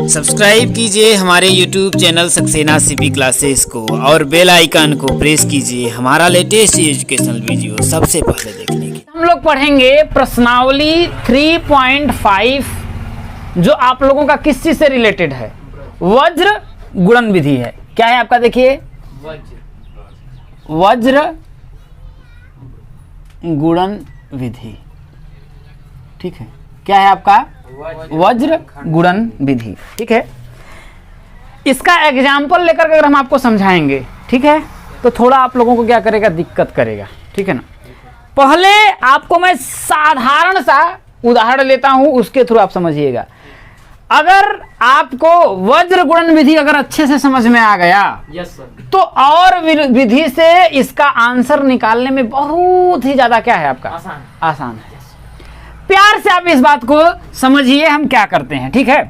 Subscribe कीजिए हमारे YouTube channel Saxena CP classes को और बेल आइकन को प्रेस कीजिए हमारा लेटेस्ट एजुकेशनल वीडियो सबसे पहले देखने के। हम लोग पढ़ेंगे प्रश्नावली 3.5 जो आप लोगों का किस चीज से रिलेटेड है, वज्र गुणन विधि है। क्या है आपका, देखिए वज्र गुणन विधि, ठीक है। क्या है आपका, वज्र गुणन विधि, ठीक है। इसका एग्जाम्पल लेकर अगर हम आपको समझाएंगे, ठीक है, तो थोड़ा आप लोगों को क्या करेगा, दिक्कत करेगा, ठीक है ना। पहले आपको मैं साधारण सा उदाहरण लेता हूं, उसके थ्रू आप समझिएगा। अगर आपको वज्र गुणन विधि अगर अच्छे से समझ में आ गया, तो और विधि से इसका आंसर निकालने में बहुत ही ज्यादा क्या है आपका, आसान है। प्यार से आप इस बात को समझिए हम क्या करते हैं, ठीक है।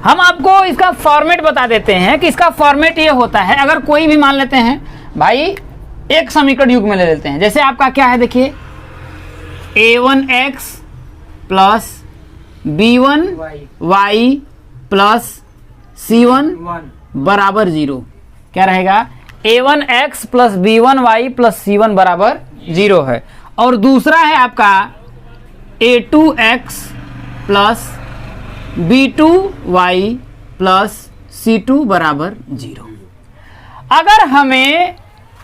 हम आपको इसका फॉर्मेट बता देते हैं कि इसका फॉर्मेट ये होता है। अगर कोई भी मान लेते हैं भाई, एक समीकरण युग में ले लेते हैं। जैसे आपका क्या है, देखिए a1x plus b1y plus c1 बराबर 0। क्या रहेगा, a1x plus b1y plus c1 बराबर 0 है। और दूसरा है आपका a2x plus b2y plus c2 बराबर 0। अगर हमें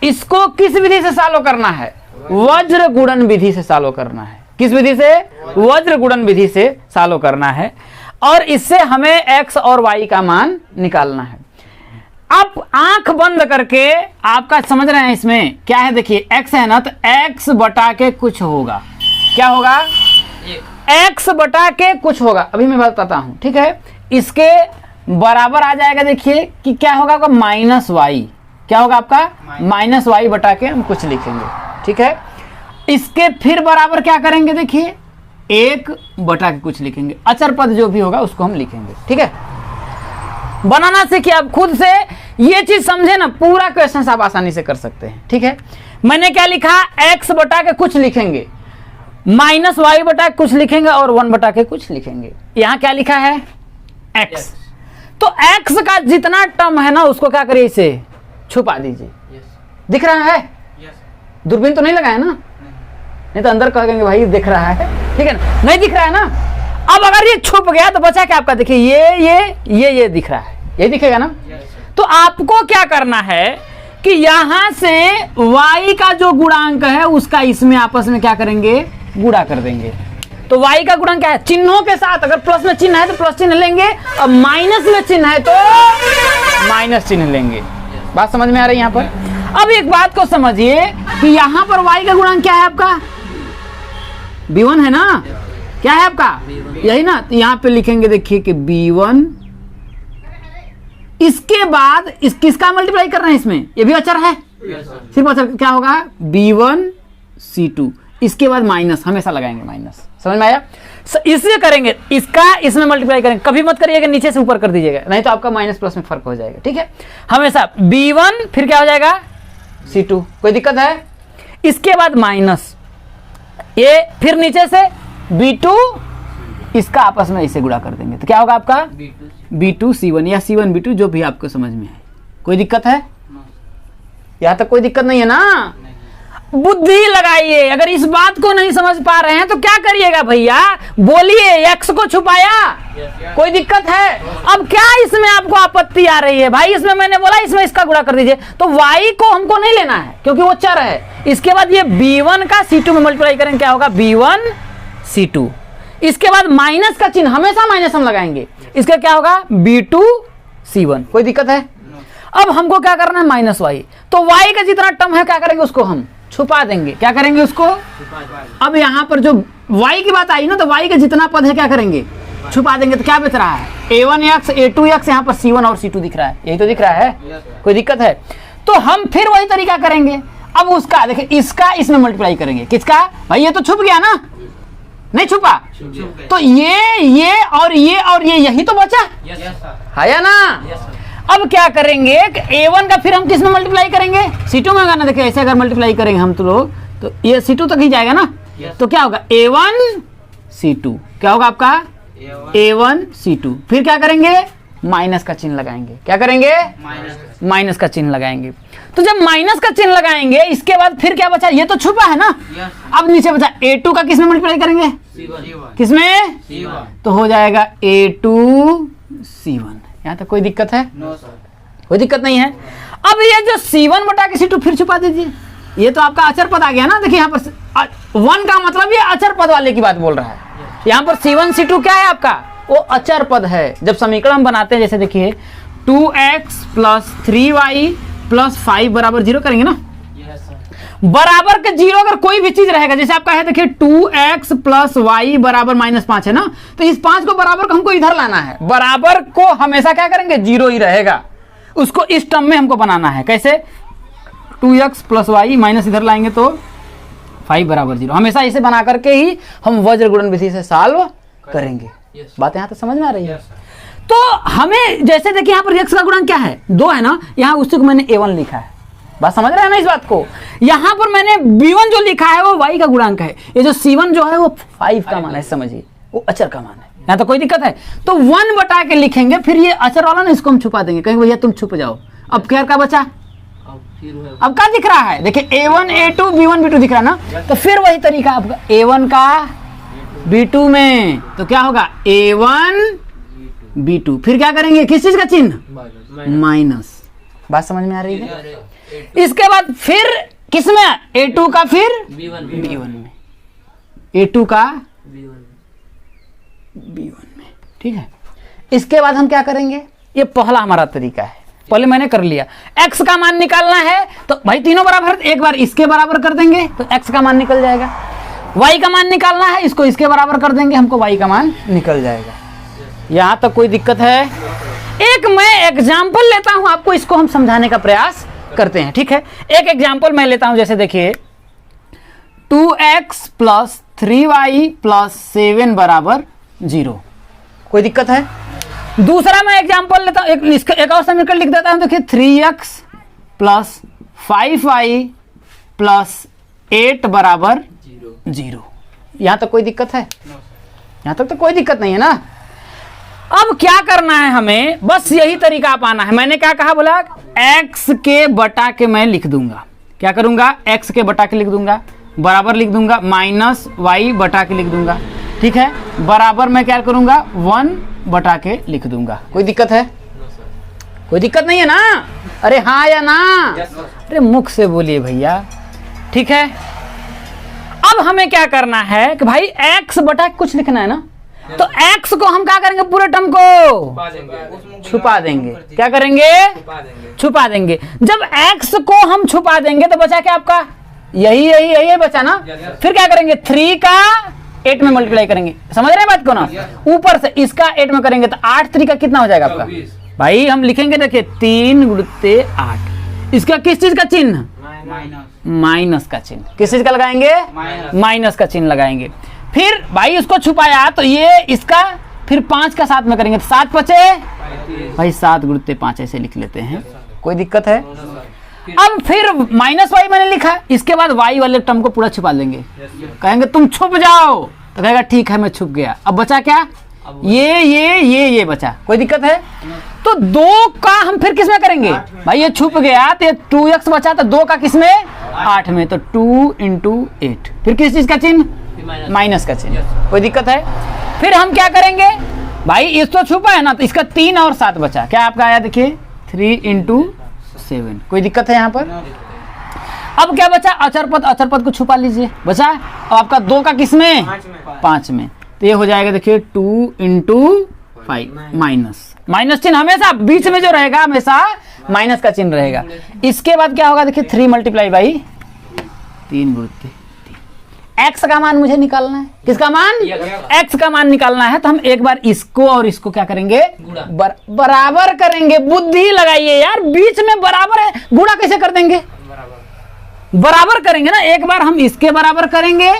इसको किस विधि से सॉल्व करना है, वज्र गुणन विधि से सॉल्व करना है। किस विधि से, वज्र गुणन विधि से सॉल्व करना है। और इससे हमें x और y का मान निकालना है। अब आंख बंद करके आपका समझ रहे हैं इसमें क्या है, देखिए x है ना, तो x बटा के कुछ होगा। क्या होगा, x बटा के कुछ होगा। अभी मैं बताता हूं, ठीक है। इसके बराबर आ जाएगा, देखिए कि क्या होगा आपका, माइनस वाई। क्या होगा आपका, माइनस वाई बटा के हम कुछ लिखेंगे, ठीक है। इसके फिर बराबर क्या करेंगे, देखिए एक बटा के कुछ लिखेंगे। अचर पद जो भी होगा उसको हम लिखेंगे, ठीक है। बनाना सीखिए आप खुद से, ये चीज समझे ना, पूरा क्वेश्चन आप आसानी से कर सकते हैं, ठीक है। मैंने क्या लिखा, x बटा के कुछ लिखेंगे, माइनस वाई बटा के कुछ लिखेंगे और 1 बटा के कुछ लिखेंगे। यहां क्या लिखा है, x। तो x का जितना टर्म है ना, उसको क्या करिए, इसे छुपा दीजिए। दिख रहा है, दूरबीन तो नहीं लगा है ना, नहीं तो अंदर कहेंगे भाई दिख रहा है, ठीक है ना, नहीं दिख रहा है ना। अब अगर ये छुप गया तो बचा क्या आपका, देखिए ये दिख रहा है, ये दिखेगा ना। तो आपको क्या करना है कि यहां से y का जो गुणांक है उसका इसमें आपस में क्या करेंगे, गुणा कर देंगे। तो y का गुणांक क्या है, चिन्हों के साथ। अगर प्लस में चिन्ह है तो प्लस चिन्ह लेंगे, और माइनस में चिन्ह है तो माइनस चिन्ह लेंगे। बात समझ में आ रही है यहाँ पर। अब एक बात को समझिए कि यहाँ पर y का गुणांक क्या है आपका, b1 है ना। क्या है आपका, यही ना। तो यहाँ पे लिखेंगे, देखिए कि b1, इसके बाद किसका मल्टीप्लाई कर रहे हैं इसमें, ये भी अचर है, सिर्फ अचर। क्या होगा, b1 c2, इसके बाद माइनस हमेशा लगाएंगे, माइनस। समझ में आया, इसलिए करेंगे, इसका इसमें मल्टीप्लाई करेंगे। कभी मत करिएगा नीचे से ऊपर कर दीजिएगा, नहीं तो आपका माइनस प्लस में फर्क हो जाएगा, ठीक है। हमेशा b1 फिर क्या हो जाएगा, c2। कोई दिक्कत है, इसके बाद माइनस, ये फिर नीचे से b2, इसका आपस में इसे गुणा कर देंगे तो क्या होगा आपका, b2 c1 या c1 b2, जो भी आपको समझ में है। कोई दिक्कत है, यहां तक कोई दिक्कत नहीं है ना। बुद्धि लगाइए। अगर इस बात को नहीं समझ पा रहे हैं तो क्या करिएगा भैया, बोलिए, x को छुपाया, कोई दिक्कत है। अब क्या इसमें आपको आपत्ति आ रही है, भाई इसमें मैंने बोला इसमें इसका गुणा कर दीजिए, तो y को हमको नहीं लेना है क्योंकि वो चर है। इसके बाद ये b1 का c2 में मल्टीप्लाई करेंगे, क्या होगा, b1 c2। इसके बाद माइनस का चिन्ह, हमेशा माइनस हम लगाएंगे, इसका क्या होगा, b2 c1। कोई दिक्कत है। अब हमको क्या करना है, माइनस y। तो y का जितना टर्म है क्या करेंगे, उसको हम छुपा देंगे। क्या करेंगे, उसको। अब यहाँ पर जो y की बात आई ना, तो y का जितना पद है क्या करेंगे, छुपा देंगे। तो क्या बच रहा है, a1x a2x, यहाँ पर c1 और c2 दिख रहा है, यही तो दिख रहा है। कोई दिक्कत है, तो हम फिर वही तरीका करेंगे। अब उसका देखिए, इसका इसमें मल्टीप्लाई करेंगे, किसका, भाई ये तो छुप गया ना, नहीं छुपा, तो ये और ये यही तो बचा है या ना। अब क्या करेंगे, a1 का फिर हम किस में मल्टीप्लाई करेंगे, c2 में होगा ना। देखिए ऐसे अगर मल्टीप्लाई करेंगे हम तो लोग, तो ये c2 तक ही जाएगा ना। तो क्या होगा, a1 c2, क्या होगा आपका A1 C2, फिर क्या करेंगे, माइनस का चिन्ह लगाएंगे। क्या करेंगे, माइनस का चिन्ह लगाएंगे। तो जब माइनस का चिन्ह लगाएंगे इसके बाद फिर क्या बचा, ये तो छुपा है ना। अब नीचे बचा A2 का किस में मल्टीप्लाई करेंगे, किसमें, तो हो जाएगा A2 C1। यहाँ तक कोई दिक्कत है, कोई दिक्कत नहीं है। अब ये जो C1 बटा के C2 फिर छुपा दीजिए, ये तो आपका अचर पद आ गया ना। देखिए यहाँ पर 1 का मतलब ये अचर पद वाले की बात बोल रहा है। यहाँ पर C1 C2 क्या है आपका, वो अचर पद है। जब समीकरण हम बनाते हैं, जैसे देखिए 2x प्लस 3y प्लस 5 बराबर 0 करेंगे ना, बराबर के 0 अगर कोई भी चीज रहेगा, जैसे आपका है देखिए 2x प्लस वाई बराबर -5 है ना, तो इस 5 को बराबर को हमको इधर लाना है। बराबर को हमेशा क्या करेंगे, 0 ही रहेगा, उसको इस टर्म में हमको बनाना है। कैसे, 2x प्लस वाई माइनस इधर लाएंगे तो 5 बराबर 0। हमेशा इसे बना करके ही हम वज्र गुणन विधि से सॉल्व करेंगे। बात यहाँ तक समझ में आ रही है। तो हमें जैसे देखिए यहाँ पर x का गुणांक क्या है, 2 है ना, यहाँ उसी को मैंने A1 लिखा है। बात समझ रहे हैं ना इस बात को। यहाँ पर मैंने B1 जो लिखा है वो y का गुणांक है, ये जो C1 जो है वो 5 का मान है, समझिए वो अचर का मान है। यहाँ तो कोई दिक्कत है, तो 1 बटा के लिखेंगे, फिर ये अचर वाला ना इसको हम छुपा देंगे, कहेंगे भैया तुम छुप जाओ। अब क्या का बचा, अब क्या दिख रहा है, देखिए A1 A2 B1 B2 दिख रहा है ना, तो फिर वही तरीका आपका A1 का B2 में, तो क्या होगा A1 B2, फिर क्या करेंगे, किस चीज का चिन्ह, माइनस। बात समझ में आ रही है। इसके बाद फिर किसमें, A2 का फिर B1 में, A2 का B1 में, ठीक है। इसके बाद हम क्या करेंगे, ये पहला हमारा तरीका है, पहले मैंने कर लिया। x का मान निकालना है तो भाई तीनों बराबर, एक बार इसके बराबर कर देंगे तो x का मान निकल जाएगा। y का मान निकालना है, इसको इसके बराबर कर देंगे, हमको y का मान निकल जाएगा। यहां तक कोई दिक्कत है। एक मैं एग्जाम्पल लेता हूं आपको, इसको हम समझाने का प्रयास करते हैं, ठीक है। एक एग्जाम्पल मैं लेता हूं, जैसे देखिए 2x प्लस 3y प्लस 7 बराबर 0, कोई दिक्कत है। दूसरा मैं एग्जाम्पल लेता हूं, एक और समीकरण लिख देता हूं, देखिए 3x प्लस 5y प्लस 8 बराबर 0। यहां तक कोई दिक्कत है, यहां तक तो कोई दिक्कत नहीं है ना। अब क्या करना है हमें, बस यही तरीका अपनाना है। मैंने क्या कहा, बोला x के बटा के मैं लिख दूंगा, क्या करूंगा, x के बटा के लिख दूंगा, बराबर लिख दूंगा माइनस y बटा के लिख दूंगा, ठीक है। बराबर मैं क्या करूंगा, 1 बटा के लिख दूंगा। कोई दिक्कत है, कोई दिक्कत नहीं है ना। अरे हाँ या ना, अरे मुख से बोलिए भैया, ठीक है। अब हमें क्या करना है कि भाई x बटा कुछ लिखना है ना, तो x को हम क्या करेंगे, पूरे टर्म को छुपा देंगे। क्या करेंगे, छुपा देंगे। जब x को हम छुपा देंगे तो बचा क्या आपका, यही बचा ना। फिर क्या करेंगे, 3 का 8 में मल्टीप्लाई करेंगे, समझ रहे हैं बात को ना। ऊपर से इसका 8 में करेंगे तो 8 3 का कितना हो जाएगा आपका, भाई हम लिखेंगे देखिए 3 × 8। इसका किस चीज का चिन्ह, माइनस का चिन्ह। किस चीज का लगाएंगे, माइनस का चिन्ह लगाएंगे। फिर भाई उसको छुपाया तो ये इसका फिर 5 का 7 में करेंगे तो 7 बचे, भाई 7 × 5 ऐसे लिख लेते हैं, कोई दिक्कत है। अब फिर माइनस वाई मैंने लिखा, इसके बाद वाई वाले टर्म को पूरा छुपा देंगे, कहेंगे तुम छुप जाओ, तो कहेगा ठीक है मैं छुप गया। अब बचा क्या, ये बचा, कोई दिक्कत है। तो 2 का हम फिर किस में करेंगे, भाई ये छुप गया तो ये 2x बचा, तो 2 का किस में, 8 में, तो 2 × 8। फिर किस चीज का चिन्ह, माइनस का चिन्ह, कोई दिक्कत है। फिर हम क्या करेंगे, भाई इस तो छुपा है ना, तो इसका 3 और 7 बचा, क्या आपका आया देखिए 3 × 7, कोई दिक्कत है यहाँ पर। अब क्या बचा, अचर पद को छुपा लीजिए, बचा। अब आपका 2 का किस में, 5 में, तो ये हो जाएगा देखिए 2 × 5 माइनस चिन्ह हमेशा बीच में जो रहेगा, हमेशा माइनस का चिन्ह रहेगा। इसके बाद क्या होगा देखिए 3 × 3 × 3। x का मान मुझे निकालना है, किसका मान, x का मान निकालना है। तो हम एक बार इसको और इसको क्या करेंगे, बराबर करेंगे। बुद्धि लगाइए यार, बीच में बराबर है, गुणा कैसे कर देंगे, बराबर करेंगे ना। एक बार हम इसके बराबर करेंगे,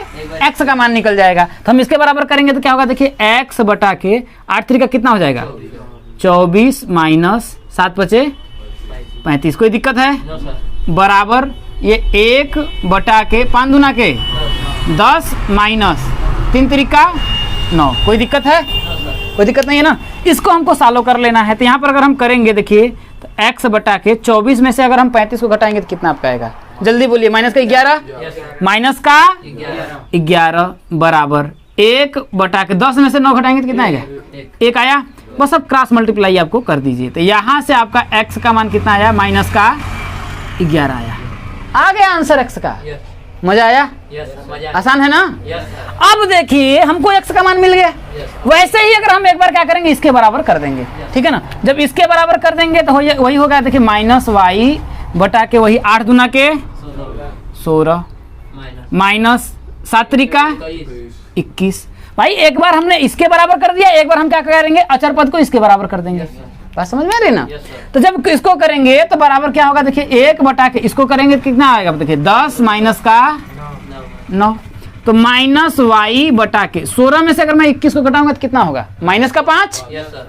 x का मान निकल जाएगा। तो हम इसके बराबर करेंगे तो क्या होगा देखिए, x बटा के 8 3 का कितना हो जाएगा, 24 माइनस 7 बचे 35, कोई दिक्कत है। बराबर ये 1 बटा के 5 दूना के 10 माइनस 3 3 का 9, कोई दिक्कत है। कोई दिक्कत नहीं है ना। इसको हमको सॉल्व कर लेना है। तो यहाँ पर अगर हम करेंगे देखिए तो x बटा के 24 में से अगर हम 35 को घटाएंगे तो कितना आपका आएगा, जल्दी बोलिए। माइनस का 11, माइनस का 11 बराबर 1 बटा के 10 में से 9 घटाएंगे तो कितना आएगा, 1 आया। बस अब क्रॉस मल्टीप्लाई आपको कर दीजिए। तो यहाँ से आपका x का मान कितना आया, माइनस का 11 आया। आ गया आंसर x का। मजा आया? आसान है ना? अब देखिए हमको x का मान मिल गया। वैसे ही अगर हम एक बार क्या करेंगे, इसके बराबर कर देंगे, ठीक है ना। जब इसके बराबर कर देंगे तो वही होगा, देखिए माइनस वाई बटा के वही 8 दूना के 16 माइनस 7 त्रिका 21। भाई एक बार हमने इसके बराबर कर दिया, एक बार हम क्या करेंगे, अचर पद को इसके बराबर कर देंगे। बात समझ में आ रही ना? तो जब इसको करेंगे तो बराबर क्या होगा, देखिए 1 बटा के इसको करेंगे तो कितना आएगा, देखिए 10 माइनस का 9। तो माइनस वाई बटा के 16 में से अगर मैं 21 को घटाऊंगा तो कितना होगा, माइनस का 5।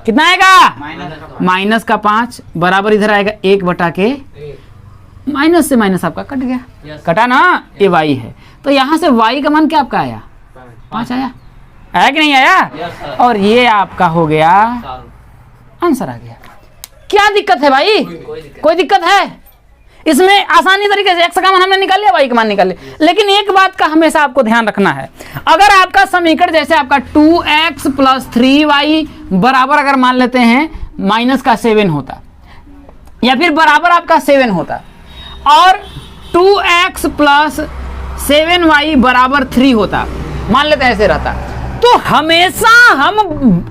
कितना आएगा, माइनस का 5 बराबर इधर आएगा 1 बटा के माइनस से माइनस आपका कट गया, कटा ना, ये वाई है। तो यहाँ से वाई का मान क्या आपका आया, 5 आया कि नहीं आया। और ये आपका हो गया आंसर आ गया। क्या दिक्कत है भाई, कोई दिक्कत है इसमें? आसानी तरीके से x का मान हमने निकाल लिया, y का मान निकाल लिया। लेकिन एक बात का हमेशा आपको ध्यान रखना है, अगर आपका समीकरण जैसे आपका 2x + 3y बराबर अगर मान लेते हैं माइनस का 7 होता, या फिर बराबर आपका 7 होता, और 2x + 7y बराबर 3 होता, मान लेते हैं ऐसे रहता, तो हमेशा हम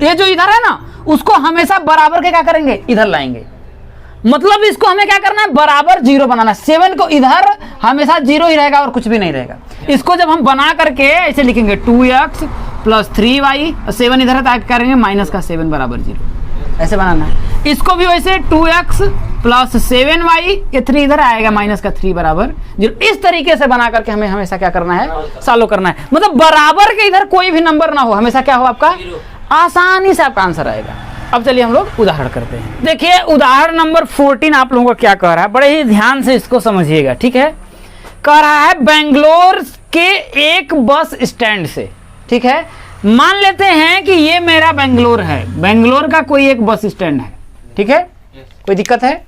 ये जो इधर है ना उसको हमेशा बराबर के क्या करेंगे, इधर लाएंगे। मतलब इसको हमें क्या करना है, बराबर 0 बनाना। 7 को इधर हमेशा 0 ही रहेगा और कुछ भी नहीं रहेगा। इसको जब हम बना करके ऐसे लिखेंगे 2x + 3y, 7 इधर है तो क्या करेंगे, माइनस का 7 बराबर 0, ऐसे बनाना है। इसको भी वैसे 2x + 7y, ये 3 इधर आएगा, माइनस का 3 बराबर 0। इस तरीके से बना करके हमें हमेशा क्या करना है, सॉल्व करना है। मतलब बराबर के इधर कोई भी नंबर ना हो, हमेशा क्या हो आपका, आसानी से आपका आंसर आएगा। अब चलिए हम लोग उदाहरण करते हैं। देखिए उदाहरण नंबर 14 आप लोगों को क्या कह रहा है, बड़े ही ध्यान से इसको समझिएगा, ठीक है। कह रहा है बेंगलोर के एक बस स्टैंड से, ठीक है। मान लेते हैं कि ये मेरा बेंगलोर है, बेंगलोर का कोई एक बस स्टैंड है, ठीक है, कोई दिक्कत है।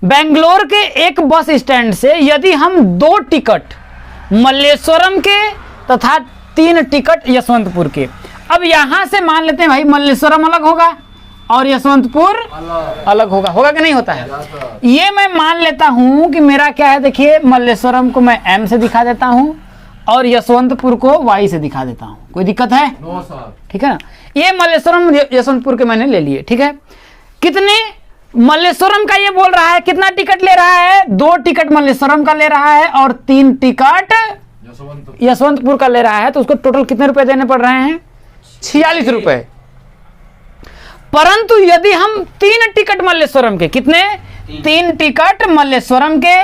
बेंगलोर के एक बस स्टैंड से यदि हम 2 टिकट मल्लेश्वरम के तथा 3 टिकट यशवंतपुर के, अब यहां से मान लेते हैं भाई मल्लेश्वरम अलग होगा और यशवंतपुर अलग होगा, होगा कि नहीं होता है। ये मैं मान लेता हूं कि मेरा क्या है, देखिए मल्लेश्वरम को मैं M से दिखा देता हूं और यशवंतपुर को Y से दिखा देता हूं, कोई दिक्कत है, ठीक है ना। ये मल्लेश्वरम यशवंतपुर के मैंने ले लिए, ठीक है। कितने मल्लेश्वरम का ये बोल रहा है, कितना टिकट ले रहा है, 2 टिकट मल्लेश्वरम का ले रहा है और 3 टिकट यशवंतपुर का ले रहा है। तो उसको टोटल कितने रुपए देने पड़ रहे हैं, 46 रुपए। परंतु यदि हम 3 टिकट मल्लेश्वरम के, कितने, 3 टिकट मल्लेश्वरम के,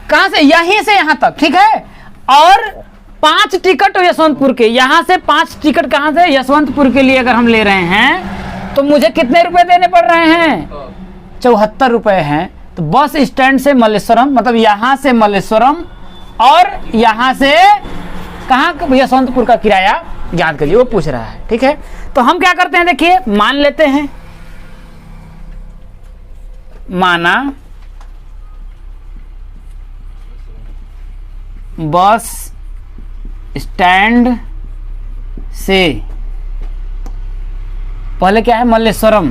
कहां से, यहीं से यहां तक, ठीक है, और 5 टिकट यशवंतपुर के, यहां से 5 टिकट कहां से, यशवंतपुर के लिए अगर हम ले रहे हैं तो मुझे कितने रुपए देने पड़ रहे हैं, 74 रुपए हैं। तो बस स्टैंड से मल्लेश्वरम, मतलब यहां से मल्लेश्वरम और यहां से कहां, यशवंतपुर का किराया ज्ञात करिए, वो पूछ रहा है, ठीक है। तो हम क्या करते हैं, देखिए मान लेते हैं, माना बस स्टैंड से पहले क्या है, मल्लेश्वरम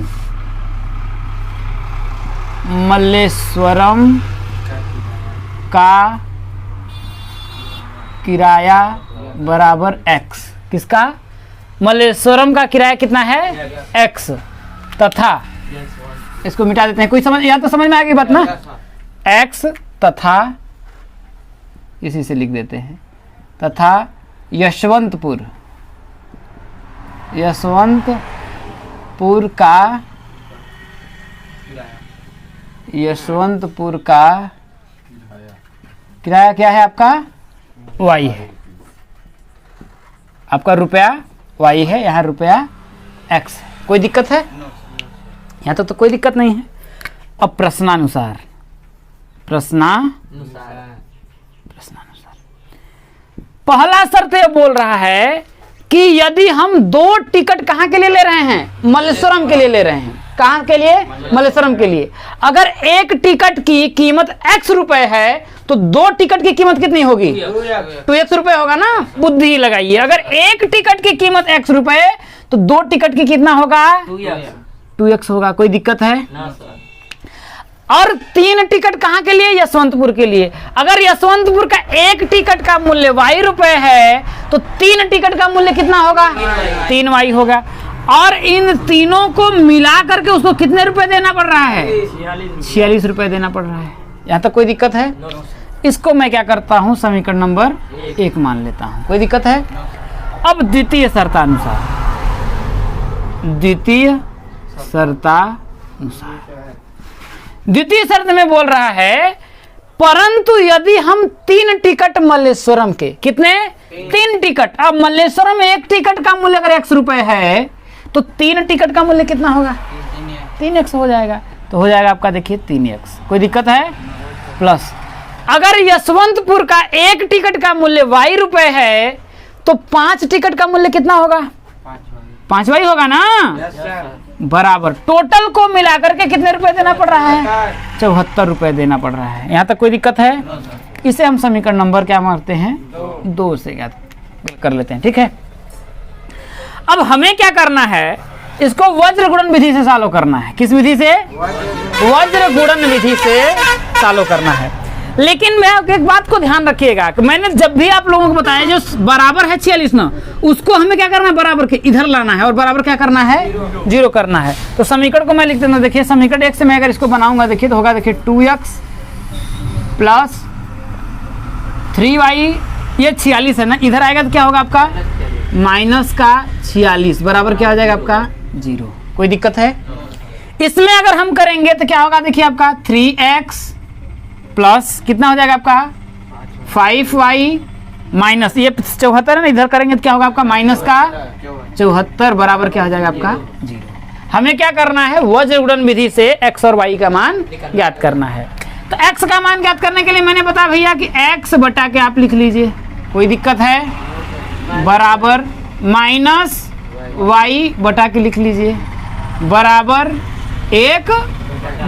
का किराया बराबर x, किसका, मल्लेश्वरम का किराया कितना है, x, तथा इसको मिटा देते हैं, कोई समझ, यहाँ तो समझ में आ गई बात ना, x तथा इसी से लिख देते हैं, तथा यशवंतपुर का किराया क्या है आपका, y है, आपका रुपया y है, यहाँ रुपया x है। कोई दिक्कत है, यहाँ तो कोई दिक्कत नहीं है। अब प्रश्नानुसार पहला शर्त ये बोल रहा है कि यदि हम 2 टिकट कहाँ के लिए ले रहे हैं, मल्लेश्वरम के लिए ले रहे हैं। कहाँ के लिए? मल्लेश्वरम के लिए। अगर एक टिकट की कीमत x रुपए है तो 2 टिकट की कीमत कितनी होगी? 2x रुपए होगा ना। बुद्धि लगाइए, अगर एक टिकट की कीमत x रुपए तो 2 टिकट की कितना होगा? 2x होगा। कोई दिक्कत है? और 3 टिकट कहाँ के लिए? यशवंतपुर के लिए। अगर यशवंतपुर का एक टिकट का मूल्य y रुपए है तो 3 टिकट का मूल्य कितना होगा? 3y होगा। और इन तीनों को मिला करके उसको कितने रुपए देना पड़ रहा है? 46 रुपए देना पड़ रहा है। यहाँ तक कोई दिक्कत है? इसको मैं क्या करता हूँ, समीकरण नंबर 1 मान लेता हूँ। कोई दिक्कत है? अब द्वितीय शर्तानुसार, द्वितीय शर्त में बोल रहा है परंतु यदि हम 3 टिकट मल्लेश्वरम के, कितने? 3 टिकट। अब मल्लेश्वरम में एक टिकट का मूल्य अगर x रुपए है तो 3 टिकट का मूल्य कितना होगा? 3x हो जाएगा। तो हो जाएगा आपका, देखिए 3x। कोई दिक्कत है? प्लस अगर यशवंतपुर का एक टिकट का मूल्य y रुपए है तो 5 टिकट का मूल्य कितना होगा? 5y होगा ना। बराबर टोटल को मिलाकर के कितने रुपए देना पड़ रहा है? 74 रुपए देना पड़ रहा है। यहाँ तक कोई दिक्कत है? इसे हम समीकरण नंबर क्या मारते हैं? 2 से याद कर लेते हैं। ठीक है, अब हमें क्या करना है, इसको वज्र गुणन विधि से सॉल्व करना है। किस विधि से? वज्र गुणन विधि से सॉल्व करना है। लेकिन मैं एक बात को ध्यान रखिएगा कि मैंने जब भी आप लोगों को बताया जो बराबर है 46 ना, उसको हमें क्या करना है? बराबर के इधर लाना है और बराबर क्या करना है? 0 करना है। तो समीकरण को मैं लिख देता हूं। देखिए समीकरण 1 से मैं अगर इसको बनाऊंगा, देखिए तो होगा, देखिए 2x प्लस 3y, ये 46 है ना, इधर आएगा तो क्या होगा आपका? माइनस का 46 बराबर क्या हो जाएगा आपका? 0। कोई दिक्कत है? इसमें अगर हम करेंगे तो क्या होगा? देखिए आपका 3x प्लस कितना हो जाएगा आपका? 5y माइनस ये 74 है ना, इधर करेंगे तो क्या होगा आपका? माइनस का 74 बराबर क्या हो जाएगा आपका? 0। हमें क्या करना है? वज्र गुणन विधि से x और y का मान ज्ञात करना है। तो x का मान ज्ञात करने के लिए मैंने बताया भैया कि x बटा के आप लिख लीजिए। कोई दिक्कत है? बराबर माइनस y बटा के लिख लीजिए, बराबर 1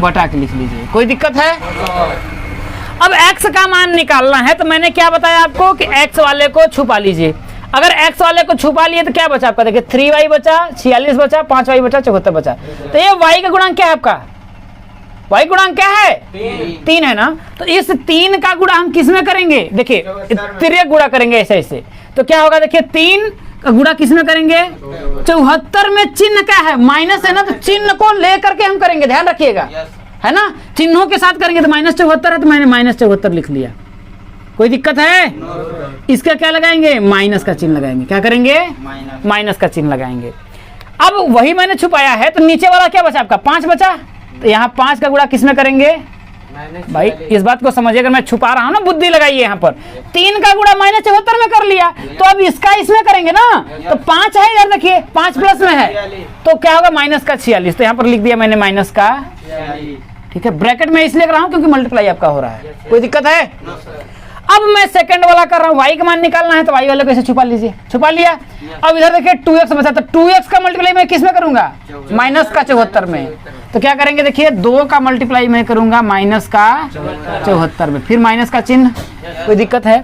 बटा के लिख लीजिए। कोई दिक्कत है? अब x का मान निकालना है तो मैंने क्या बताया आपको कि x वाले को छुपा लीजिए। अगर x वाले को छुपा लिए तो क्या बचा आपका? देखिए 3y बचा, 46 बचा, 5y बचा, 74 बचा। तो ये y का गुणांक क्या है आपका? y गुणांक क्या है? 3 है ना। तो इस 3 का गुणा हम किस में करेंगे? देखिए तिर्यक गुणा करेंगे ऐसे ऐसे। तो क्या होगा? देखिए 3 का गुणा किस में करेंगे? 74 में चिन्ह क्या है? माइनस है ना, तो चिन्ह को लेकर के हम करेंगे, ध्यान रखिएगा, है ना। चिन्हों के साथ करेंगे तो -74 है तो मैंने -74 लिख लिया। कोई दिक्कत है? इसका क्या लगाएंगे? माइनस का चिन्ह लगाएंगे। क्या करेंगे? माइनस का चिन्ह लगाएंगे। अब वही मैंने छुपाया है तो नीचे वाला क्या बचा आपका? 5 बचा। तो यहाँ 5 का गुणा किस में करेंगे? भाई इस बात को समझिए, अगर मैं छुपा रहा हूँ ना, बुद्धि लगाइए। यहाँ पर 3 का गुणा -74 में कर लिया तो अब इसका इसमें करेंगे ना, तो 5 है इधर, देखिए 5 प्लस में है तो क्या होगा? माइनस का 46। तो यहाँ पर लिख दिया मैंने माइनस का। ठीक है, ब्रैकेट में इसलिए कर रहा हूँ क्योंकि मल्टीप्लाई आपका हो रहा है। कोई दिक्कत है? अब मैं सेकंड वाला कर रहा हूँ, y का मान निकालना है तो y वाले को ऐसे छुपा लीजिए, छुपा लिया। अब इधर देखिए 2x बचा, तो 2x का मल्टीप्लाई मैं किस में करूंगा? माइनस का 74 में। तो क्या करेंगे? देखिए 2 का मल्टीप्लाई मैं करूंगा माइनस का 74 में, फिर माइनस का चिन्ह। कोई दिक्कत है?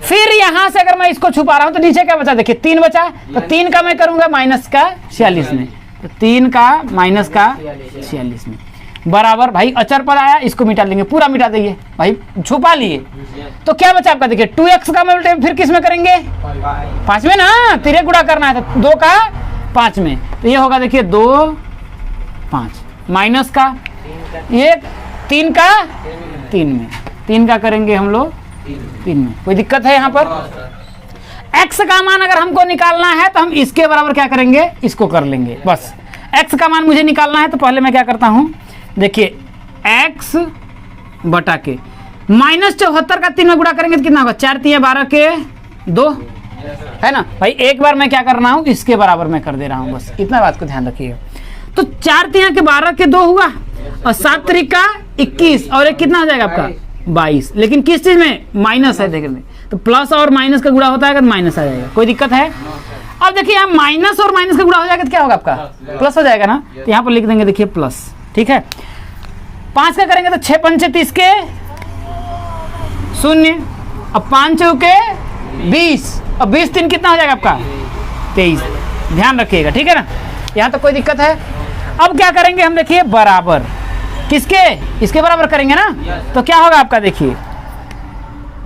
फिर यहां से अगर मैं इसको छुपा रहा हूं तो नीचे क्या बचा? देखिए 3 बचा, तो 3 का मैं करूंगा माइनस का 46 में, तो 3 का माइनस का 46 में बराबर, भाई अचर पद आया, इसको मिटा लेंगे, पूरा मिटा देंगे भाई, छुपा लिए। तो क्या बचा आपका? देखिए 2x का मल्टीप्लाई फिर किस में करेंगे? 5 में ना, तिर्यक गुणा करना है तो 2 का 5 में, तो ये होगा देखिए 2 5 माइनस का ये 3 का 3 में, 3 का करेंगे हम लोग 3 में। कोई दिक्कत है यहाँ पर? x का मान अगर हमको निकालना है तो हम इसके बराबर क्या करेंगे? इसको कर लेंगे बस। x का मान मुझे निकालना है तो पहले मैं क्या करता हूँ, देखिए x बटा के -74 का 3 में गुणा करेंगे तो कितना होगा? 4 3 12 के 2 है ना भाई। एक बार मैं क्या कर रहा हूँ? इसके बराबर मैं कर दे रहा हूँ, बस इतना बात को ध्यान रखिएगा। तो 4 3 के 12 के 2 हुआ और 7 3 का 21 और एक कितना हो जाएगा आपका? 22। लेकिन किस चीज में? माइनस है, देखने तो प्लस और माइनस का गुणा होता है अगर माइनस आ जाएगा। कोई दिक्कत है? अब देखिए यहाँ माइनस और माइनस का गुणा हो जाएगा तो क्या होगा आपका प्लस हो जाएगा ना, तो यहाँ पर लिख देंगे देखिए प्लस, ठीक है। 5 का करेंगे तो 6 पंचे 30 के 0, अब 5 चौके 20, अब 20 3 कितना हो जाएगा आपका 23, ध्यान रखिएगा, ठीक है ना, यहाँ तो कोई दिक्कत है। अब क्या करेंगे हम, देखिए बराबर किसके, इसके बराबर करेंगे ना, तो क्या होगा आपका देखिए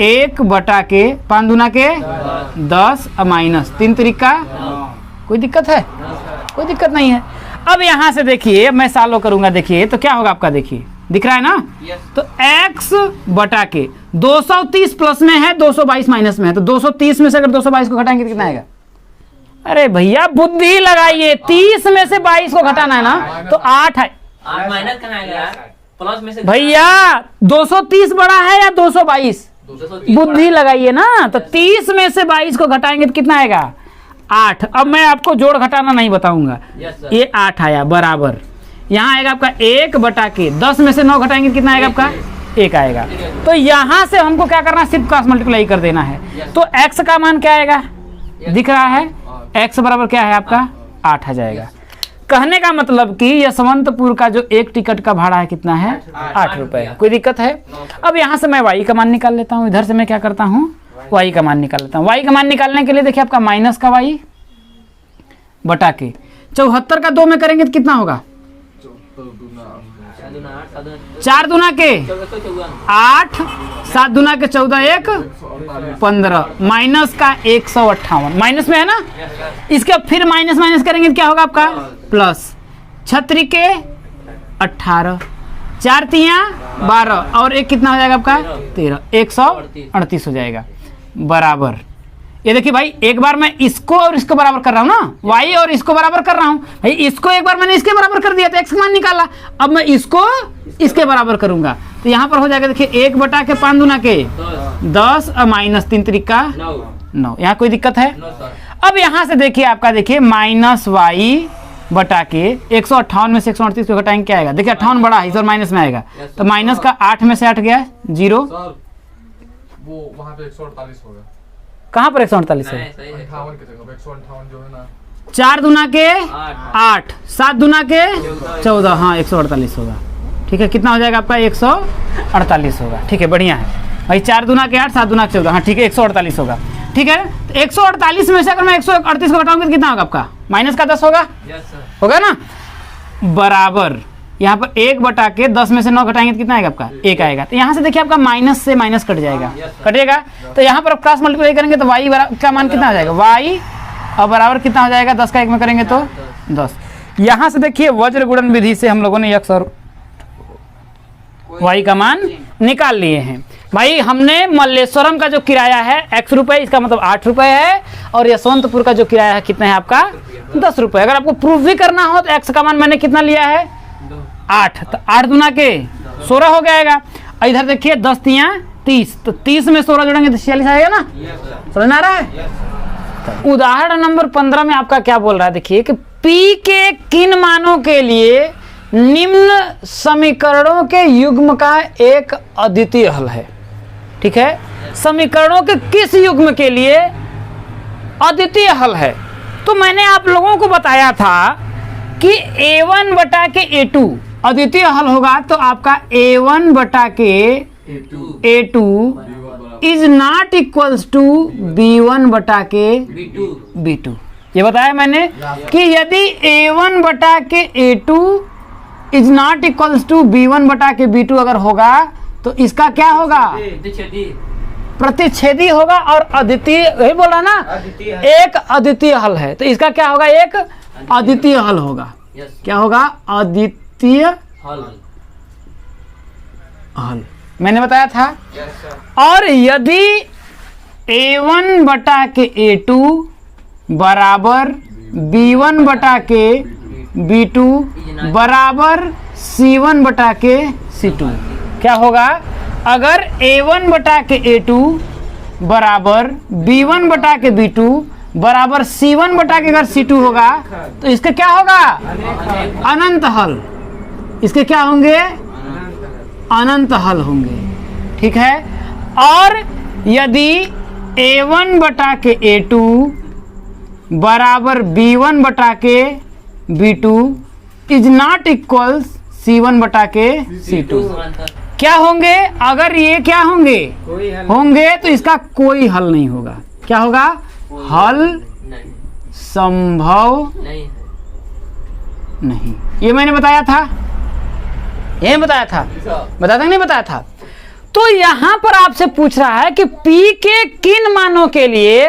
1 बटा के 5 दूना के 10 और माइनस 3 तरीका, कोई दिक्कत है, कोई दिक्कत नहीं है। अब यहाँ से देखिए मैं सालो करूंगा, देखिए तो क्या होगा आपका, देखिए दिख रहा है ना, तो x बटा के 230 प्लस में है 222 माइनस में है, तो 230 में से अगर 222 को घटाएंगे तो कितना आएगा, अरे भैया बुद्धि लगाइए, 30 में से 22 को घटाना है ना, तो 8 है, माइनस करना है यार, प्लस में से भैया 230 बड़ा है या 222, बुद्धि लगाइए ना, तो 30 में से 22 को घटाएंगे तो कितना आएगा 8। अब मैं आपको जोड़ घटाना नहीं बताऊंगा, ये 8 आया बराबर, यहाँ आएगा आपका 1 बटा के 10 में से 9 घटाएंगे तो कितना आएगा आपका 1 आएगा। तो यहाँ से हमको क्या करना है, सिर्फ क्रॉस मल्टीप्लाई कर देना है, तो x का मान क्या आएगा, दिख रहा है, x बराबर क्या है आपका 8 आ जाएगा। कहने का मतलब कि यशवंतपुर का जो एक टिकट का भाड़ा है कितना है 8 रुपए, कोई दिक्कत है। अब यहाँ से मैं y का मान निकाल लेता हूँ, इधर से मैं क्या करता हूँ y का मान निकाल लेता हूँ। y का मान निकालने के लिए देखिए आपका माइनस का y बटा के 74 का 2 में करेंगे तो कितना होगा, 4 दूना के 8, 7 दूना के 14, 1 15, माइनस का 158, माइनस में है ना, इसके फिर माइनस माइनस करेंगे तो क्या होगा आपका प्लस, 6 के 18, 4 तिया 12 और 1 कितना हो जाएगा आपका 13, 138 हो जाएगा बराबर। ये देखिए भाई एक बार मैं इसको और इसको बराबर कर रहा हूँ ना, y और इसको बराबर कर रहा हूँ भाई, इसको एक बार मैंने इसके बराबर कर दिया तो x का मान निकाला, अब मैं इसको इसके बराबर करूंगा तो यहाँ पर हो जाएगा देखिए 1 बटा के 5 दूना के 10 और माइनस 3 तरीका 9, यहाँ कोई दिक्कत है। अब यहाँ से देखिए आपका देखिए माइनस y बटा के 158 में से 138 को घटाएंगे क्या आएगा, देखिए 58 बड़ा है इस और माइनस में आएगा, तो माइनस का 8 में से 8 गया 0, वो वहाँ पे 148 होगा, कहाँ पर 148 है, 58 की जगह 158 जो है ना, 4 दूना के 8, 7 दूना के 14, हाँ 148 होगा, ठीक है, कितना हो जाएगा आपका 148 होगा, ठीक है बढ़िया है भाई, 4 दूना के 8, 7 दूना के 14, हाँ ठीक है 148 होगा, ठीक है। तो 148 में से अगर मैं 138 को घटाऊंगा तो कितना होगा आपका माइनस का 10 होगा, होगा ना बराबर, यहाँ पर 1 बटा के 10 में से 9 घटाएंगे तो कितना आएगा आपका 1 आएगा, तो यहाँ से देखिए आपका माइनस से माइनस कट जाएगा, कटेगा, तो यहाँ पर क्रॉस मल्टीप्लाई करेंगे तो y का मान कितना हो जाएगा y और बराबर कितना हो जाएगा 10 का 1 में करेंगे तो 10। यहाँ से देखिए वज्र गुणन विधि से हम लोगों ने x और y का मान निकाल लिए हैं। भाई हमने मल्लेश्वरम का जो किराया है x रुपए, इसका मतलब 8 रुपए है, और यशवंतपुर का जो किराया है कितना है आपका 10 रुपए। अगर आपको प्रूफ भी करना हो तो x का मान मैंने कितना लिया है 8, तो 8 दूना के 16 हो जाएगा, इधर देखिए 10 तिया 30, तो 30 में 16 जोड़ेंगे तो 46 आएगा ना, समझ में आ रहा है। उदाहरण नंबर 15 में आपका क्या बोल रहा है, देखिए कि p के किन मानों के लिए निम्न समीकरणों के युग्म का एक अद्वितीय हल है, ठीक है, समीकरणों के किस युग्म के लिए अद्वितीय हल है। तो मैंने आप लोगों को बताया था कि a1 बटा के a2 अद्वितीय हल होगा, तो आपका a1 बटा के a2 is not equals to b1 बटा के b2। ये बताया मैंने कि यदि a1 बटा के a2 is not equals to b1 बटा के b2 अगर होगा तो इसका क्या होगा प्रतिच्छेदी होगा और अद्वितीय, यही बोल रहा ना, एक अद्वितीय हल है, तो इसका क्या होगा एक अद्वितीय हल होगा, क्या होगा अद्वितीय हल, मैंने बताया था। और यदि a1 बटा के a2 बराबर b1 बटा के b2 बराबर c1 बटा के c2, क्या होगा, अगर a1 बटा के a2 बराबर b1 बटा के b2 बराबर c1 बटा के अगर c2 होगा तो इसका क्या होगा अनंत हल, इसके क्या होंगे अनंत हल होंगे, ठीक है। और यदि a1 बटा के a2 बराबर B1 बटा के B2 is not equals C1 बटा के C2। क्या होंगे? अगर ये क्या होंगे होंगे तो इसका कोई हल नहीं होगा। क्या होगा? हल नहीं संभव नहीं नहीं। ये मैंने बताया था, ये बताया था, बताया था नहीं बताया था। तो यहां पर आपसे पूछ रहा है कि P के किन मानों के लिए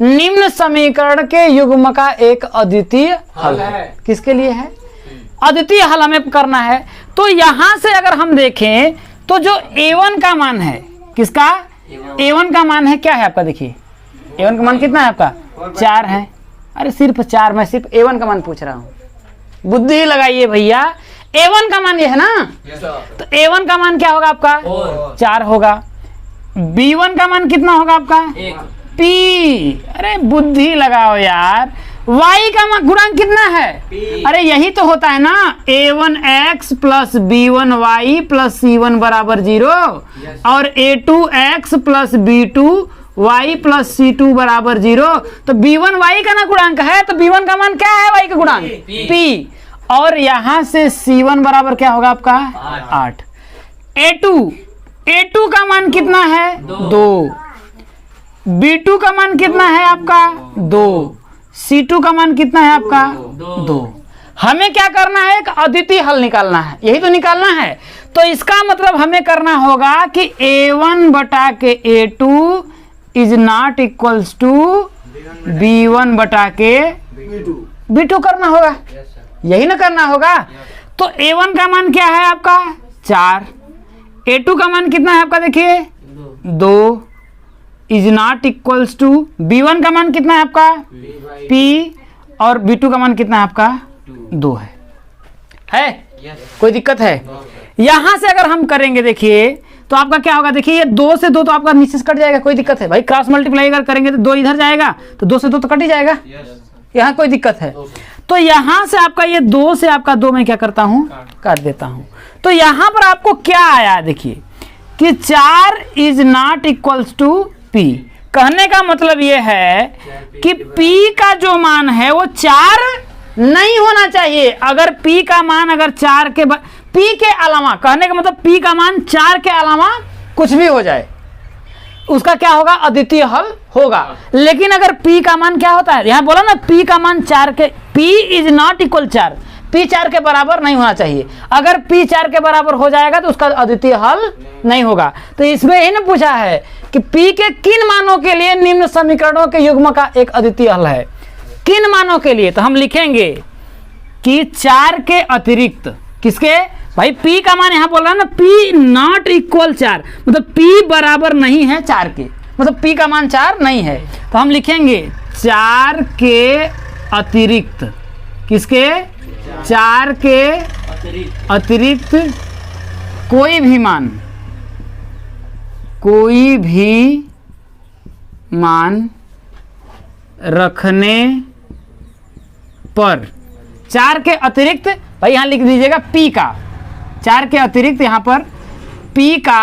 निम्न समीकरण के युग्म का एक अद्वितीय हल है। किसके लिए है? अद्वितीय हल हमें करना है। तो यहां से अगर हम देखें तो जो A1 का मान है, किसका? A1 का मान है क्या है आपका? देखिए A1 का मान कितना है आपका? 4 है। अरे सिर्फ 4, मैं सिर्फ A1 का मान पूछ रहा हूं। बुद्धि लगाइए भैया, A1 का मान ये है ना, तो A1 का मान क्या होगा आपका? 4 होगा। B1 का मान कितना होगा आपका? P। अरे बुद्धि लगाओ यार, Y का मान गुणांक कितना है? अरे यही तो होता है ना, A1x plus B1y plus C1 बराबर 0 और A2x plus B2y plus C2 बराबर 0। तो B1y का ना गुणांक है, तो B1 का मान क्या है? y का गुणांक P। और यहां से C1 बराबर क्या होगा आपका? 8। A2 का मान कितना है? 2। B2 का मान कितना है आपका? 2। C2 का मान कितना है आपका? 2। हमें क्या करना है? एक अद्वितीय हल निकालना है, यही तो निकालना है। तो इसका मतलब हमें करना होगा कि A1 बटा के A2 is not equals to B1 बटा के B2 करना होगा, यही ना करना होगा। तो A1 का मान क्या है आपका? 4। A2 का मान कितना है आपका? देखिए 2 is not equals to B1 का मान कितना है आपका? P और B2 का मान कितना है आपका? 2 है। कोई दिक्कत है? यहां से अगर हम करेंगे देखिए तो आपका क्या होगा? देखिए ये 2 से 2 तो आपका नीचे से कट जाएगा, कोई दिक्कत है भाई? क्रॉस मल्टीप्लाई अगर करेंगे तो 2 इधर जाएगा, तो 2 से 2 तो कट ही जाएगा। यहाँ कोई दिक्कत है? तो यहां से आपका ये 2 से आपका 2 मैं क्या करता हूं? काट देता हूं। तो यहां पर आपको क्या आया? देखिए कि 4 is not equals to P। कहने का मतलब ये है कि P का जो मान है वो 4 नहीं होना चाहिए। अगर P का मान अगर 4 के P के अलावा, कहने का मतलब P का मान 4 के अलावा कुछ भी हो जाए, उसका क्या होगा? अद्वितीय हल होगा। लेकिन अगर P का मान क्या होता है? यहां बोला ना P का मान 4 के, P is not equal 4, P 4 के बराबर नहीं होना चाहिए। अगर P 4 के बराबर हो जाएगा तो उसका अद्वितीय हल नहीं होगा। तो इसमें ही ना पूछा है कि P के किन मानों के लिए निम्न समीकरणों के युग्म का एक अद्वितीय हल है। किन मानों के लिए? तो हम लिखेंगे कि 4 के अतिरिक्त, किसके भाई? P का मान यहां बोल रहा है ना, P नॉट इक्वल 4, मतलब P बराबर नहीं है 4 के, मतलब P का मान 4 नहीं है। तो हम लिखेंगे 4 के अतिरिक्त, किसके? 4 के अतिरिक्त कोई भी मान रखने पर, 4 के अतिरिक्त भाई यहां लिख दीजिएगा P का, 4 के अतिरिक्त यहां पर P का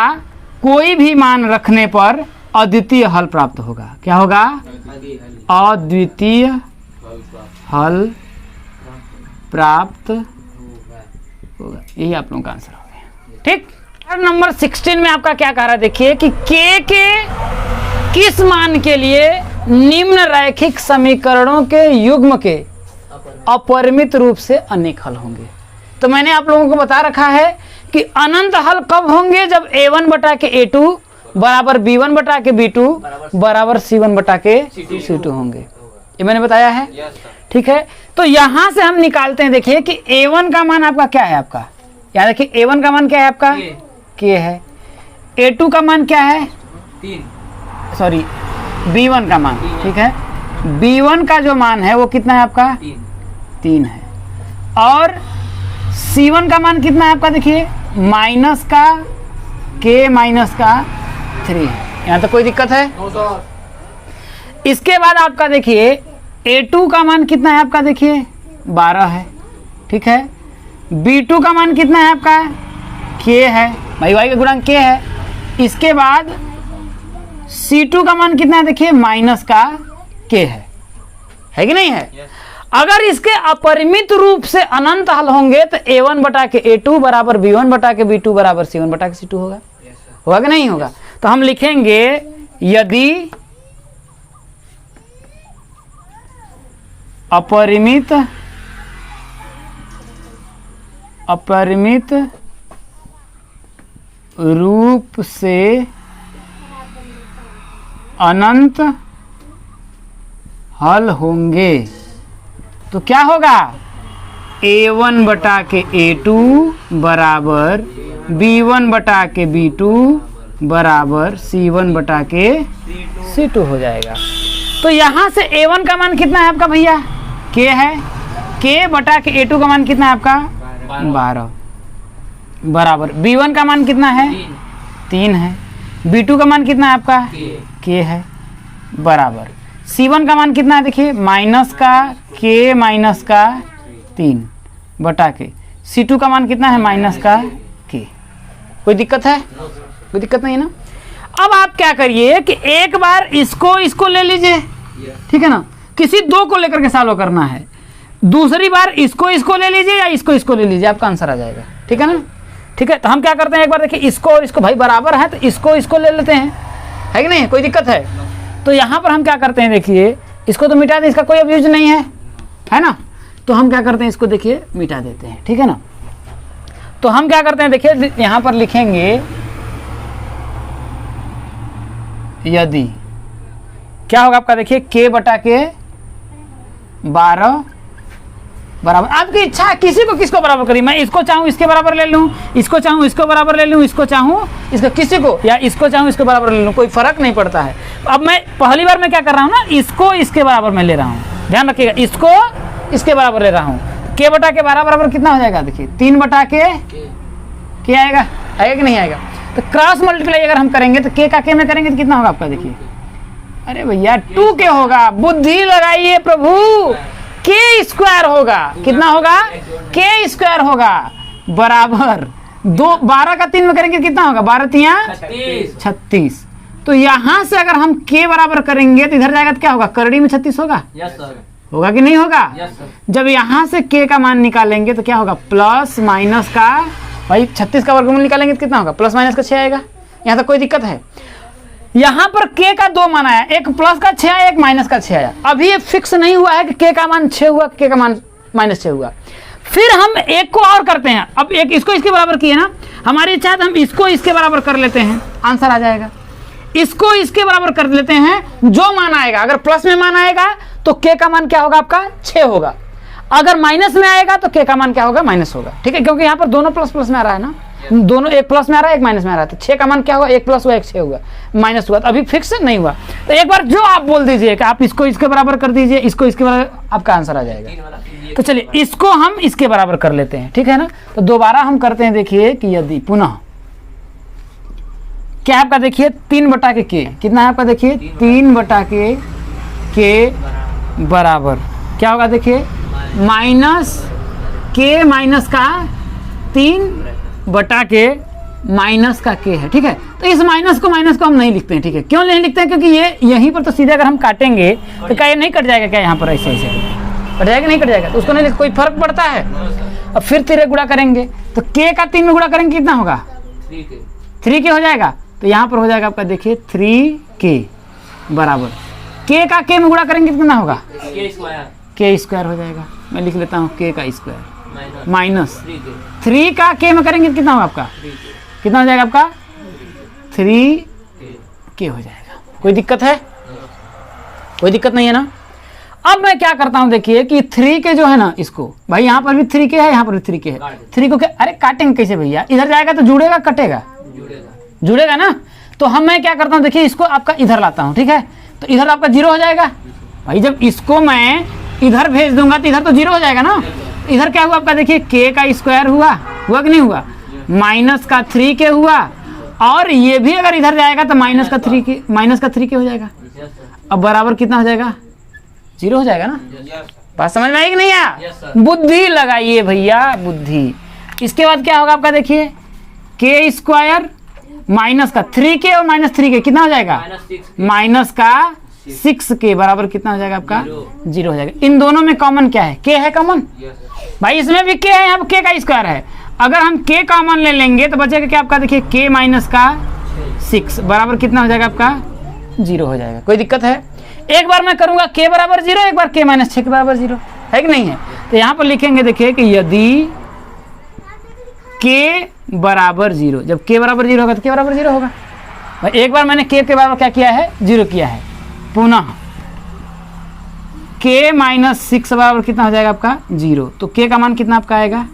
कोई भी मान रखने पर अद्वितीय हल प्राप्त होगा। क्या होगा? अद्वितीय हल प्राप्त होगा। यही आप लोगों का आंसर हो गया। ठीक। नंबर 16 में आपका क्या कह रहा है? देखिए कि K के किस मान के लिए निम्न रैखिक समीकरणों के युग्म के अपरिमित रूप से अनेक हल होंगे। तो मैंने आप लोगों को बता रखा है कि अनंत हल कब होंगे? जब A1 बटा के A2 बराबर B1 बटा के B2 बराबर C1 बटा के C2 होंगे। ये मैंने बताया है, ठीक है। तो यहां से हम निकालते हैं, देखिए कि A1 का मान आपका क्या है? आपका यहाँ देखिए A1 का मान क्या है? आपका K है। A2 का मान क्या है? 3, सॉरी B1 का मान, ठीक है। B1 का जो मान है वो कितना है आपका? 3 है। और C1 का मान कितना है आपका? देखिए माइनस का K माइनस का 3 है। यहाँ तो कोई दिक्कत है? इसके बाद आपका देखिए A2 का मान कितना है आपका? देखिए 12 है, ठीक है। B2 का मान कितना है आपका? K है, भाई y का गुणांक K है। इसके बाद C2 का मान कितना है? देखिए माइनस का K है कि नहीं है? अगर इसके अपरिमित रूप से अनंत हल होंगे तो a1 बटा के a2 बराबर b1 बटा के b2 बराबर c1 बटा के c2 होगा। होगा कि नहीं होगा? तो हम लिखेंगे यदि अपरिमित रूप से अनंत हल होंगे तो क्या होगा? a1 बटा के a2 बराबर b1 बटा के b2 बराबर c1 बटा के c2 हो जाएगा। तो यहाँ से a1 का मान कितना है आपका भैया? k है। k बटा के a2 का मान कितना है आपका? 12 बराबर b1 का मान कितना है? 3 है। b2 का मान कितना है आपका? k है बराबर c1 का मान कितना है? देखिए माइनस का k माइनस का 3 बटा के c2 का मान कितना है? माइनस का k। कोई दिक्कत है? कोई दिक्कत नहीं है ना? अब आप क्या करिए कि एक बार इसको ले लीजिए, ठीक है ना? किसी दो को लेकर के सॉल्व करना है। दूसरी बार इसको ले लीजिए या इसको ले लीजिए, आपका आंसर आ जाएगा। ठीक है ना? ठीक है, तो हम क्या करते हैं, एक बार देखिए इसको और इसको भाई बराबर है तो इसको ले लेते हैं, है कि नहीं? कोई दिक्कत है? तो यहाँ पर हम क्या करते हैं, देखिए इसको तो मिटा दें, इसका कोई अब यूज नहीं है ना? तो हम क्या करते हैं, इसको देखिए मिटा देते हैं। ठीक है ना? तो हम क्या करते हैं, देखिए यहाँ पर लिखेंगे यदि क्या होगा आपका, देखिए k बटा के 12 बराबर, आपकी इच्छा है किसी को किसको बराबर करिए। मैं इसको चाहूँ इसके बराबर ले लूँ, इसको चाहूँ इसको बराबर ले लूँ, इसको चाहूँ इसको किसी को, या इसको चाहूँ इसको बराबर ले लूँ, कोई फर्क नहीं पड़ता है। अब मैं पहली बार मैं क्या कर रहा हूँ ना, इसको इसके बराबर मैं ले रहा हूँ, ध्यान रखिएगा, इसको इसके बराबर ले रहा हूँ। k बटा के 12 बराबर कितना हो जाएगा, देखिए 3 बटा के क्या आएगा, आएगा कि नहीं आएगा? तो क्रॉस मल्टीप्लाई अगर हम करेंगे तो k का k में करेंगे तो कितना होगा आपका, देखिए अरे भैया 2k होगा। बुद्धि लगाइए प्रभु, k स्क्वायर होगा, कितना होगा, k स्क्वायर होगा बराबर 12 का 3 में करेंगे कितना होगा, 12 3 36। तो यहाँ से अगर हम k बराबर करेंगे तो इधर जाएगा तो क्या होगा, करड़ी में 36 होगा। होगा कि नहीं होगा? जब यहाँ से k का मान निकालेंगे तो क्या होगा, प्लस माइनस का, भाई 36 का वर्गमूल निकालेंगे तो कितना होगा, प्लस माइनस का 6 आएगा। यहाँ तक कोई दिक्कत है? यहाँ पर k का 2 मान आया, एक प्लस का 6 आया, एक माइनस का 6 आया। अभी ये फिक्स नहीं हुआ है कि k का मान 6 हुआ, k का मान माइनस 6 हुआ। फिर हम एक को और करते हैं, अब एक इसको इसके बराबर किए ना, हमारी इच्छा है तो हम इसको इसके बराबर कर लेते हैं, आंसर आ जाएगा। इसको इसके बराबर कर लेते हैं, जो मान आएगा, अगर प्लस में मान आएगा तो k का मान क्या होगा आपका, 6 होगा। अगर माइनस में आएगा तो k का मान क्या होगा, माइनस होगा। ठीक है, क्योंकि यहाँ पर दोनों प्लस प्लस में आ रहा है ना, दोनों एक प्लस में आ रहा है एक माइनस में आ रहा है, तो 6 का मान क्या होगा, एक प्लस हुआ एक 6 हुआ, माइनस हुआ। तो अभी फिक्स नहीं हुआ, तो एक बार जो आप बोल दीजिए कि आप इसको इसके बराबर कर दीजिए, इसको इसके बराबर, आपका आंसर आ जाएगा। तो चलिए इसको हम इसके बराबर कर लेते हैं, ठीक है ना? तो दोबारा हम करते हैं, देखिए कि यदि पुनः क्या आपका, देखिए 3 बटा के k कितना है आपका, देखिए 3 बटा के k बराबर क्या होगा, देखिए माइनस k माइनस का 3 बटा के माइनस का k है। ठीक है, तो इस माइनस को हम नहीं लिखते हैं। ठीक है, क्यों नहीं लिखते हैं, क्योंकि ये यहीं पर तो सीधे अगर हम काटेंगे तो क्या ये नहीं कट जाएगा क्या, यहाँ पर ऐसे ऐसे कट जाएगा, नहीं कट जाएगा, तो उसको नहीं लिख, कोई फर्क पड़ता है? अब फिर 3 गुणा करेंगे तो k का 3 में गुणा करेंगे कितना होगा, 3k हो जाएगा। तो यहाँ पर हो जाएगा आपका, देखिए 3k बराबर k का k में गुणा करेंगे कितना होगा, k स्क्वायर हो जाएगा। मैं लिख लेता हूँ k का स्क्वायर माइनस 3 का k में करेंगे कितना होगा आपका, कितना हो जाएगा आपका, 3k हो जाएगा। कोई दिक्कत है? कोई दिक्कत नहीं है ना? अब मैं क्या करता हूँ, देखिए कि 3k जो है ना, इसको भाई यहाँ पर भी 3k है, यहाँ पर भी 3k है, 3 को क्या, अरे काटेंगे कैसे भैया, इधर जाएगा तो जुड़ेगा, कटेगा, जुड़ेगा ना। तो मैं क्या करता हूँ, देखिए इसको आपका इधर लाता हूँ, ठीक है, तो इधर आपका 0 हो जाएगा। भाई जब इसको मैं इधर भेज दूंगा तो इधर तो 0 हो जाएगा ना। इधर क्या हुआ आपका, देखिए k का स्क्वायर हुआ कि नहीं हुआ, माइनस का 3k हुआ, और ये भी अगर इधर जाएगा तो माइनस का 3k हो जाएगा। अब बराबर कितना हो जाएगा, 0 हो जाएगा ना। बात समझ में आई कि नहीं आया? बुद्धि लगाइए भैया, बुद्धि। इसके बाद क्या होगा आपका, देखिए k स्क्वायर माइनस का 3k और माइनस 3k कितना हो जाएगा, माइनस का 6 के बराबर कितना हो जाएगा आपका 0 हो जाएगा। इन दोनों में कॉमन क्या है, k है कॉमन भाई, इसमें भी k है, यहाँ पे k का स्क्वायर है। अगर हम k कॉमन ले लेंगे तो बचेगा क्या आपका, देखिए k माइनस का 6 बराबर कितना हो जाएगा आपका 0 हो जाएगा। कोई दिक्कत है? एक बार मैं करूंगा k बराबर 0, एक बार k माइनस 6 के बराबर 0 है कि नहीं है। तो यहाँ पर लिखेंगे देखिए कि यदि k बराबर 0, जब k बराबर 0 होगा तो k बराबर 0 होगा भाई। एक बार मैंने k के बराबर क्या किया है 0 किया है, पुनः k माइनस 6 बराबर कितना हो जाएगा आपका 0, तो k का मान कितना आपका आएगा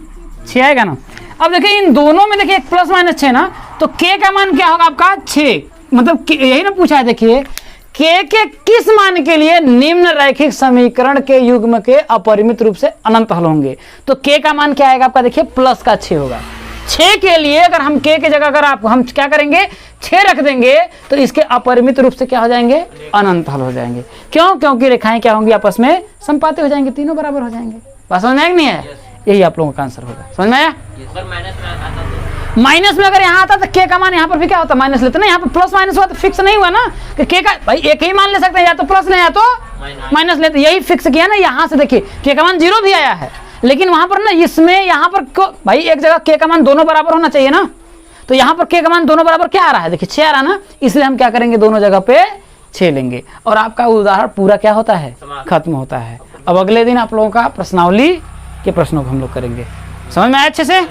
6 आएगा ना। अब देखिए इन दोनों में देखिए प्लस माइनस 6 ना, तो k का मान क्या होगा आपका 6, मतलब यही ना पूछा है। देखिए k के किस मान के लिए निम्न रैखिक समीकरण के युग्म के अपरिमित रूप से अनंत हल होंगे, तो k का मान क्या आएगा आपका, देखिए प्लस का 6 होगा। 6 के लिए अगर हम k की जगह अगर हम क्या करेंगे 6 रख देंगे तो इसके अपरिमित रूप से क्या हो जाएंगे, अनंत हल हो जाएंगे। क्यों? क्योंकि रेखाएं क्या होंगी आपस में समपाती हो जाएंगे, तीनों बराबर हो जाएंगे। बात समझ में आएगी नहीं है? यही आप लोगों का आंसर होगा। समझ में आया? माइनस में अगर यहाँ आता तो k का मान यहाँ पर भी क्या होता, माइनस लेते ना, यहाँ पर प्लस माइनस हुआ तो फिक्स नहीं हुआ ना कि k का भाई एक ही मान ले सकते हैं, या तो प्लस ले या तो माइनस लेते, यही फिक्स किया ना। यहाँ से देखिए k का मान 0 भी आया है, लेकिन वहां पर ना इसमें यहाँ पर भाई एक जगह k का मान दोनों बराबर होना चाहिए ना, तो यहाँ पर k का मान दोनों बराबर क्या आ रहा है, देखिए 6 आ रहा है ना, इसलिए हम क्या करेंगे दोनों जगह पे 6 लेंगे और आपका उदाहरण पूरा क्या होता है, खत्म होता है। अब अगले दिन आप लोगों का प्रश्नावली के प्रश्नों को हम लोग करेंगे। समझ में आया अच्छे से?